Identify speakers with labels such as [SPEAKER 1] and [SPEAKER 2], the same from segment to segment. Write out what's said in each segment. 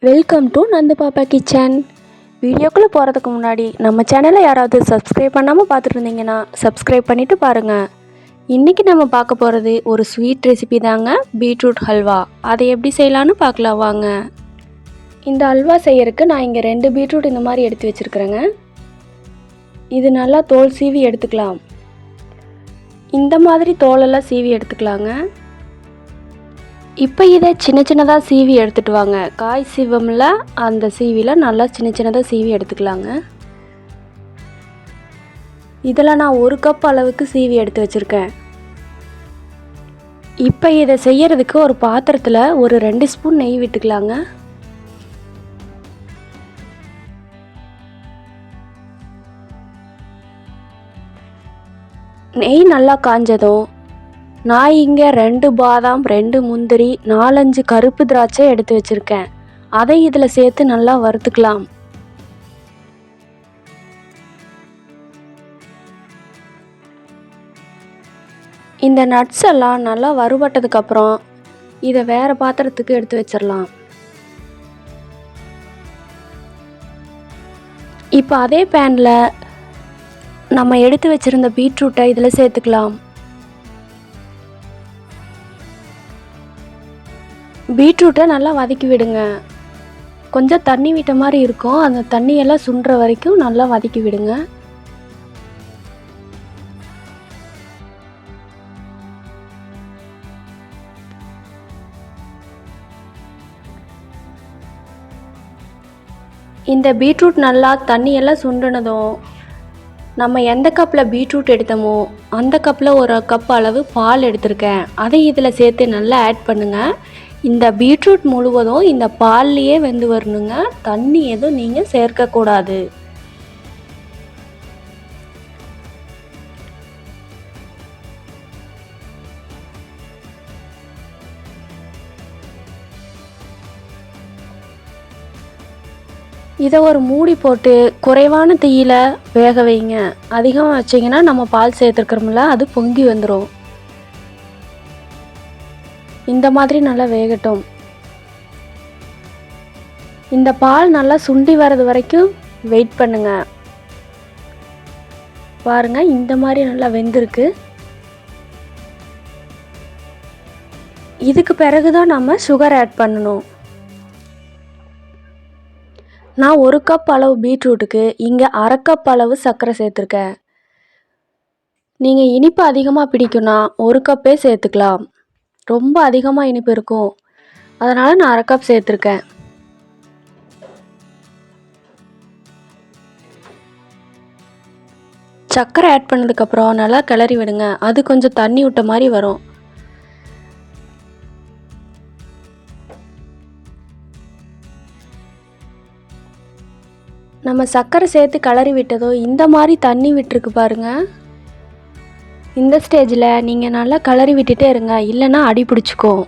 [SPEAKER 1] Welcome to Nandu பாப்பா kitchen. வீடியோக்குள்ளே போகிறதுக்கு முன்னாடி நம்ம சேனலை யாராவது சப்ஸ்கிரைப் பண்ணாமல் பார்த்துட்டு இருந்தீங்கன்னா சப்ஸ்கிரைப் பண்ணிவிட்டு பாருங்கள். இன்றைக்கி நம்ம பார்க்க போகிறது ஒரு ஸ்வீட் ரெசிபி தாங்க, பீட்ரூட் ஹல்வா. அதை எப்படி செய்யலான்னு பார்க்கலாம் வாங்க. இந்த ஹல்வா செய்யறதுக்கு நான் இங்கே 2 பீட்ரூட் இந்த மாதிரி எடுத்து வச்சுருக்கிறேங்க. இது நல்லா தோல் சீவி எடுத்துக்கலாம். இந்த மாதிரி தோலெல்லாம் சீவி எடுத்துக்கலாங்க. இப்போ இதை சின்ன சின்னதாக சீவி எடுத்துகிட்டு வாங்க. காய் சீவமில் அந்த சீவியில் நல்லா சின்ன சின்னதாக சீவி எடுத்துக்கலாங்க. இதில் நான் 1 கப் அளவுக்கு சீவி எடுத்து வச்சுருக்கேன். இப்போ இதை செய்யறதுக்கு ஒரு பாத்திரத்தில் ஒரு 2 ஸ்பூன் நெய் விட்டுக்கலாங்க. நெய் நல்லா காஞ்சதும் நான் இங்கே 2 பாதாம், 2 முந்திரி, 4-5 கருப்பு திராட்சை எடுத்து வச்சுருக்கேன். அதை இதில் சேர்த்து நல்லா வறுத்துக்கலாம். இந்த நட்ஸ் எல்லாம் நல்லா வறுபட்டதுக்கப்புறம் இதை வேறு பாத்திரத்துக்கு எடுத்து வச்சிடலாம். இப்போ அதே பேனில் நம்ம எடுத்து வச்சுருந்த பீட்ரூட்டை இதில் சேர்த்துக்கலாம். பீட்ரூட்டை நல்லா வதக்கி விடுங்க. கொஞ்சம் தண்ணி விட்ட மாதிரி இருக்கும், அந்த தண்ணியெல்லாம் சுண்டுற வரைக்கும் நல்லா வதக்கி விடுங்க. இந்த பீட்ரூட் நல்லா தண்ணியெல்லாம் சுண்டுனதும் நம்ம எந்த கப்பில் பீட்ரூட் எடுத்தோமோ அந்த கப்பில் 1 கப் அளவு பால் எடுத்திருக்கேன். அதை இதில் சேர்த்து நல்லா ஆட் பண்ணுங்கள். இந்த பீட்ரூட் முழுவதும் இந்த பால்லையே வெந்து வரணுங்க. தண்ணி எதுவும் நீங்கள் சேர்க்கக்கூடாது. இதை ஒரு மூடி போட்டு குறைவான தீயில வேக வைங்க. அதிகமாக வச்சிங்கன்னா நம்ம பால் சேர்த்துருக்கிறோம்ல, அது பொங்கி வந்துடும். இந்த மாதிரி நல்லா வேகட்டும். இந்த பால் நல்லா சுண்டி வர்றது வரைக்கும் வெயிட் பண்ணுங்க. பாருங்க, இந்த மாதிரி நல்லா வெந்திருக்கு. இதுக்கு பிறகுதான் நம்ம சுகர் ஆட் பண்ணணும். நான் 1 கப் அளவு பீட்ரூட்டுக்கு இங்கே 1/2 கப் அளவு சர்க்கரை சேர்த்துருக்கேன். நீங்கள் இனிப்பு அதிகமாக பிடிக்கும்னா 1 கப்பே சேர்த்துக்கலாம். ரொம்ப அதிகமாக இனிப்பு இருக்கும், அதனால் நான் 1/2 கப் சேர்த்துருக்கேன். சர்க்கரை ஆட் பண்ணதுக்கப்புறம் நல்லா கிளறி விடுங்க. அது கொஞ்சம் தண்ணி விட்ட மாதிரி வரும். நம்ம சர்க்கரை சேர்த்து கிளறி விட்டதோ இந்த மாதிரி தண்ணி விட்டுருக்கு பாருங்க. இந்த ஸ்டேஜில் நீங்கள் நல்லா கிளறி விட்டுட்டே இருங்க, இல்லைன்னா அடி பிடிச்சிக்கும்.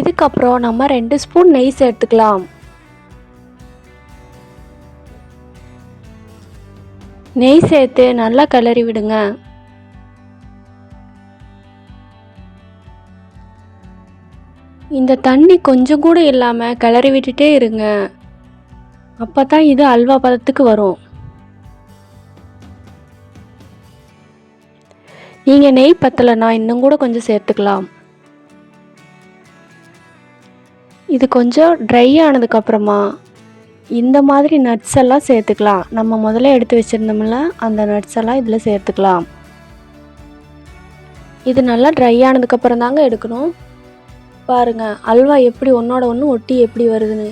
[SPEAKER 1] இதுக்கப்புறம் நம்ம 2 ஸ்பூன் நெய் சேர்த்துக்கலாம். நெய் சேர்த்து நல்லா கிளறி விடுங்க. இந்த தண்ணி கொஞ்சம் கூட இல்லாமல் கிளறி விட்டுட்டே இருங்க. அப்போ தான் இது அல்வா பதத்துக்கு வரும். நீங்கள் நெய் பத்தலைன்னா இன்னும் கூட கொஞ்சம் சேர்த்துக்கலாம். இது கொஞ்சம் ட்ரை ஆனதுக்கப்புறமா இந்த மாதிரி நட்ஸ் எல்லாம் சேர்த்துக்கலாம். நம்ம முதல்ல எடுத்து வச்சுருந்தோம்ல, அந்த நட்ஸ் எல்லாம் இதில் சேர்த்துக்கலாம். இது நல்லா ட்ரை ஆனதுக்கப்புறம் தாங்க எடுக்கணும். பாருங்க, அல்வா எப்படி ஒன்றோட ஒன்று ஒட்டி எப்படி வருதுன்னு.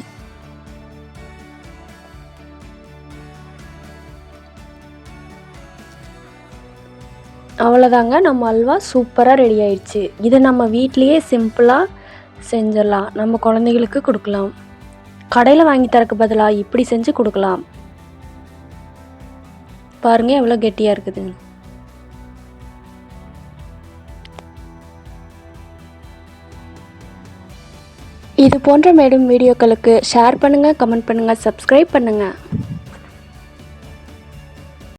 [SPEAKER 1] அவ்வளோதாங்க, நம்ம அல்வா சூப்பராக ரெடி ஆயிடுச்சு. இதை நம்ம வீட்லேயே சிம்பிளாக செஞ்சிடலாம். நம்ம குழந்தைகளுக்கு கொடுக்கலாம். கடையில் வாங்கி தரக்கு பதிலாக இப்படி செஞ்சு கொடுக்கலாம். பாருங்கள் எவ்வளோ கெட்டியாக இருக்குது. இது போன்ற மேலும் வீடியோக்களுக்கு ஷேர் பண்ணுங்கள், கமெண்ட் பண்ணுங்கள், சப்ஸ்கிரைப் பண்ணுங்கள்.